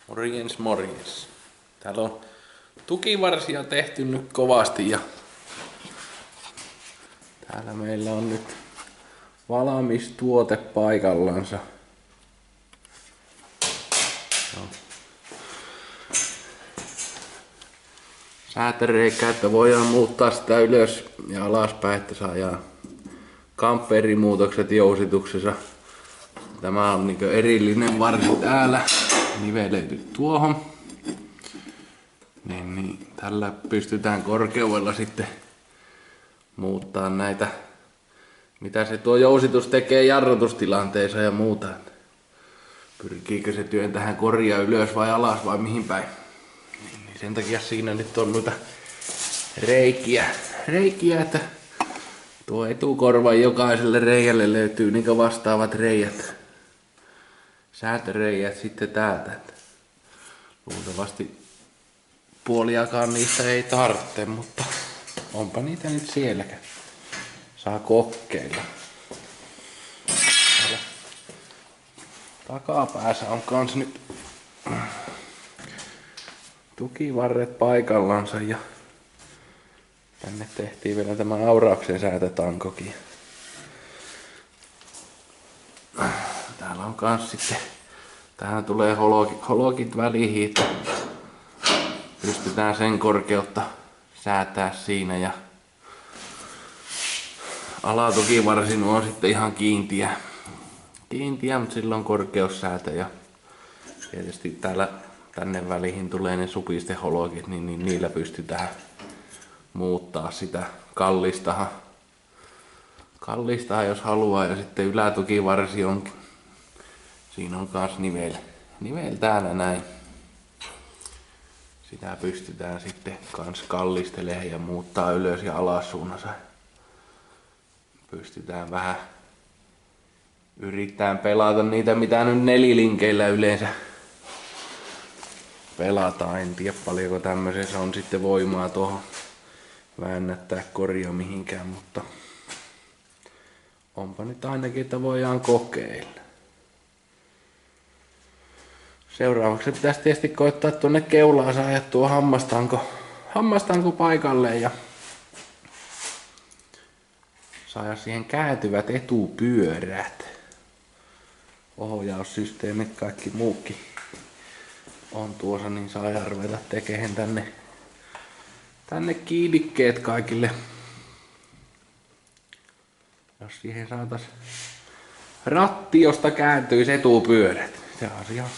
Morjens morjens. Täällä on tukivarsia tehty nyt kovasti ja täällä meillä on nyt valmis tuote paikallansa. Säätöreikä, että voidaan muuttaa sitä ylös ja alaspäin, että saadaan kamperimuutokset jousituksessa. Tämä on niin erillinen varsi täällä, nivelöity tuohon. Niin, tällä pystytään korkeudella sitten muuttaa näitä, mitä se tuo jousitus tekee jarrutustilanteessa ja muuta. Pyrkiikö se työntähän koria ylös vai alas vai mihin päin. Niin sen takia siinä nyt on noita reikiä, että tuo etukorvan jokaiselle reijälle löytyy niin vastaavat reijät. Säätöreijät sitten täältä. Luultavasti puoliakaan niistä ei tarvitse, mutta onpa niitä nyt sielläkään. Saa kokeilla. Täällä takapäässä on kans nyt tukivarret paikallansa ja tänne tehtiin vielä tämä aurauksen säätötankokin. Täällä on kans sitten, tähän tulee holokit väliin, että pystytään sen korkeutta säätää siinä ja alatukivarsin on sitten ihan kiintiä, mutta sillä on korkeussäätö ja tietysti täällä tänne väliin tulee ne supisteholokit, niin niillä pystytään muuttaa sitä kallistahan jos haluaa ja sitten ylätukivarsi on, siinä on kans nivel täällä näin. Sitä pystytään sitten kans kallistelemaan ja muuttaa ylös ja alas suunnassa. Pystytään vähän yrittämään pelata niitä mitä nyt nelilinkeillä yleensä pelataan. En tiedä paljonko tämmöisessä on sitten voimaa tuohon väännättää koria mihinkään, mutta onpa nyt ainakin, että voidaan kokeilla. Seuraavaksi pitäisi tietysti koittaa tuonne keulaan saada tuo hammastanko paikalleen ja saada siihen kääntyvät etupyörät. Ohjaussysteemit, kaikki muukin on tuossa, niin saadaan ruveta tekemään tänne kiinnitteet kaikille. Jos siihen saatais ratti, josta kääntyisi etupyörät. Se on ihan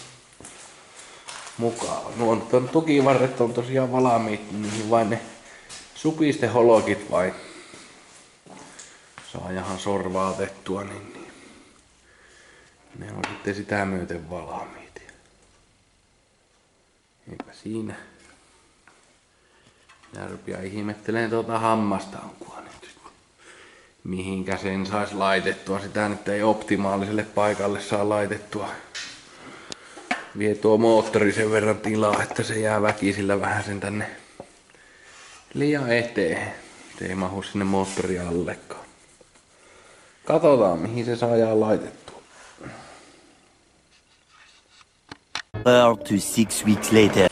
mukaan. Nuo tukivarret on tosiaan valmiit, niin vain ne supisteholokit vai saajahan sorvaatettua, niin ne on sitten sitä myöten valmiit. Eipä siinä. Minä rupean ihmettelemään tuota hammastankua nyt. Mihinkä sen sais laitettua. Sitä nyt ei optimaaliselle paikalle saa laitettua. Vie tuo moottori sen verran tilaa, että se jää väkisillä vähän sen tänne liian eteen. Se ei mahu sinne moottori allekaan. Katsotaan mihin se saadaan laitettua. 4 to 6 weeks later.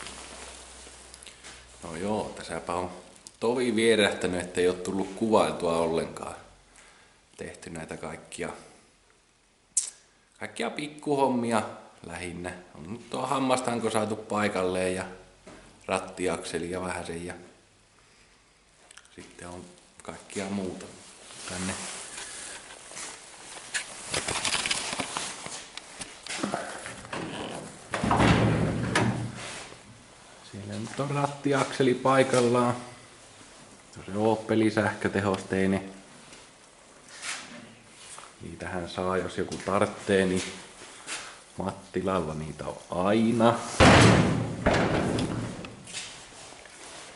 No joo, tässäpä on tovi vierähtänyt, ettei oo tullut kuvailtua ollenkaan. Tehty näitä kaikkia pikkuhommia lähinnä. On nyt tuo hammastanko saatu paikalleen ja rattiakseli ja vähäsen ja sitten on kaikkia muuta tänne. Siellä nyt on rattiakseli paikallaan. Se Opeli sähkötehosteinen. Niitähän saa, jos joku tarttee, niin Mattilalla niitä on aina.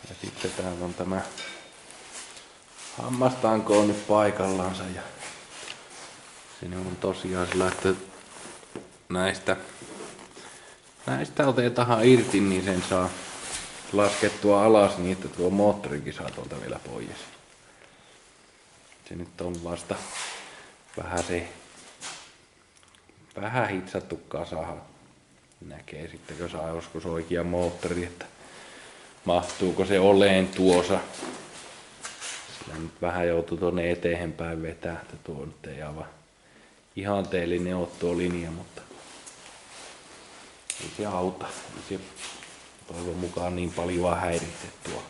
Ja sitten täällä on tämä hammastanko on nyt paikallansa ja siinä on tosiaan sillä, että näistä otetaan irti, niin sen saa laskettua alas niin, että tuo moottorikin saa tuolta vielä pois. Se nyt on vasta vähän hitsattu kasahan näkee sitten, kun saa joskus oikea moottori, että mahtuuko se oleen tuossa. Sillä nyt vähän joutuu tuonne eteenpäin vetää, että tuo nyt ei aivan ihanteellinen ole tuo linja, mutta ei se auta. Ei se toivon mukaan niin paljon häiritse tuo.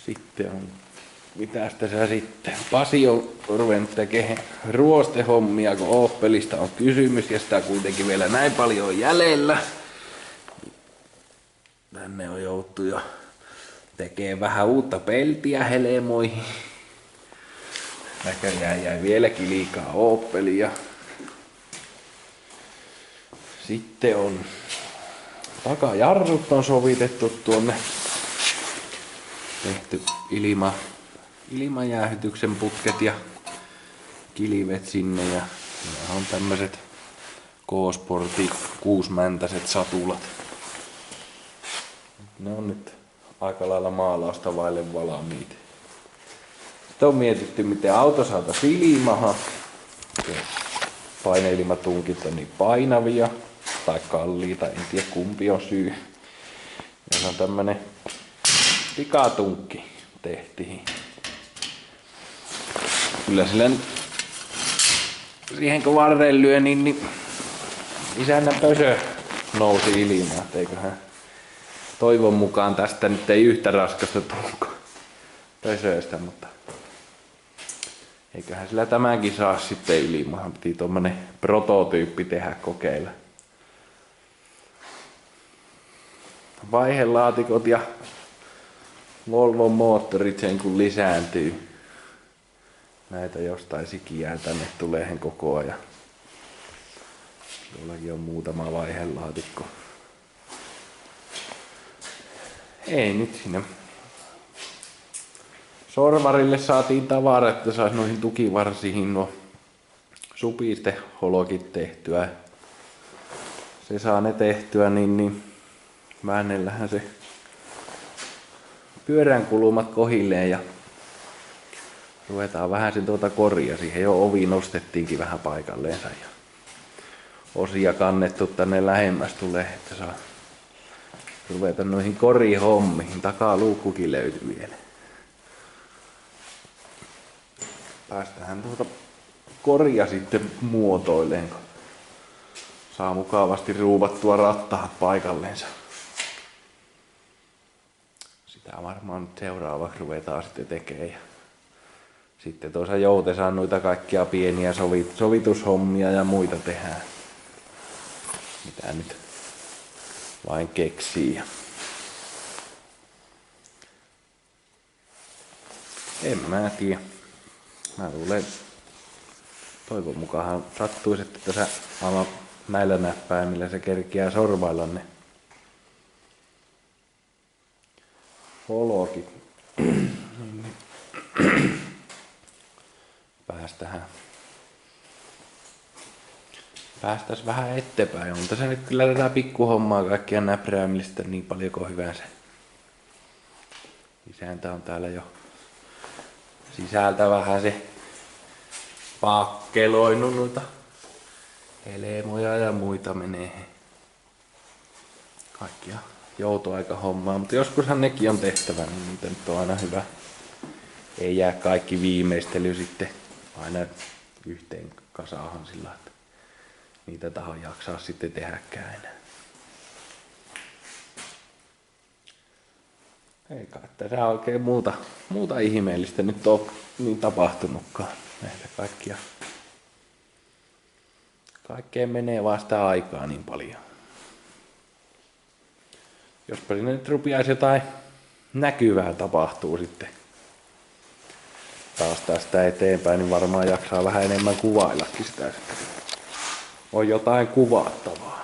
Sitten on, mitäs tässä sitten? Pasi on ruvennut tekemään ruostehommia, kun Opelista on kysymys ja sitä kuitenkin vielä näin paljon on jäljellä. Tänne on jouttu jo tekemään vähän uutta peltiä helmoihin. Näköjään jäi vieläkin liikaa Opelia. Sitten on takajarrut on sovitettu tuonne. Tehty ilmajäähytyksen putket ja kilivet sinne ja on tämmöset K-Sportin 6-mäntäiset satulat. Ne on nyt aika lailla maalausta vaille valmiit. Sitten on mietitty, miten auto saataisiin ilmahan. Paineilmatunkit on niin painavia tai kalliita, en tiedä kumpi on syy. Ja se on tämmönen pikatunkki tehtiin. Kyllä sillä nyt siihen kun varreen lyö, niin isännän pösö nousi ilmaan. Eiköhän toivon mukaan tästä nyt ei yhtä raskasta tulko pösöistä, mutta eiköhän sillä tämänkin saa sitten ilmaan. Piti tommonen prototyyppi tehdä kokeilla. Vaihelaatikot ja Volvon moottorit sen kun lisääntyy. Näitä jostain sikiää tänne tulee koko ajan. Tuollakin on muutama vaihelaatikko. Ei nyt sinne. Sorvarille saatiin tavara, että sais noihin tukivarsiin nuo supisteholokit tehtyä. Se saa ne tehtyä, niin väännellähän se pyörän kulumat kohilleen ja ruvetaan vähän sen koria. Siihen jo ovi nostettiinkin vähän paikalleensa ja osia kannettu tänne lähemmäs tulee, että saa ruveta noihin korihommiin. Takaluukkukin löytyy vielä. Päästähän koria sitten muotoileen, kun saa mukavasti ruuvattua rattaat paikalleensa. Sitä varmaan nyt seuraavaksi ruvetaan sitten tekemään. Ja sitten tuossa joutessaan noita kaikkia pieniä sovitushommia ja muita tehdään. Mitä nyt vain keksii. En mä tiedä. Mä luulen, toivon mukaan sattuisi, että tässä aivan näillä näppäimillä se kerkiää sorvailla ne holokit. Päästäis vähän eteenpäin. On tässä nyt kyllä tätä pikkuhommaa kaikkia näpräämistä niin paljon kuin hyvänsä. Isäntä on täällä jo sisältä vähän se pakkeloinut noita helmoja ja muita menee. Kaikkia joutoaika hommaa, mutta joskushan nekin on tehtävä, niin niitä nyt on aina hyvä. Ei jää kaikki viimeistely sitten aina yhteen kasaahan sillä, että niitä taho jaksaa sitten tehdäkään enää. Ei kai tässä oikein muuta ihmeellistä nyt ole niin tapahtunutkaan. Näitä kaikkeen menee vaan sitä aikaa niin paljon. Jospa sinne nyt rupiaisi jotain näkyvää tapahtuu sitten taas tästä eteenpäin, niin varmaan jaksaa vähän enemmän kuvaillakin sitä. On jotain kuvattavaa.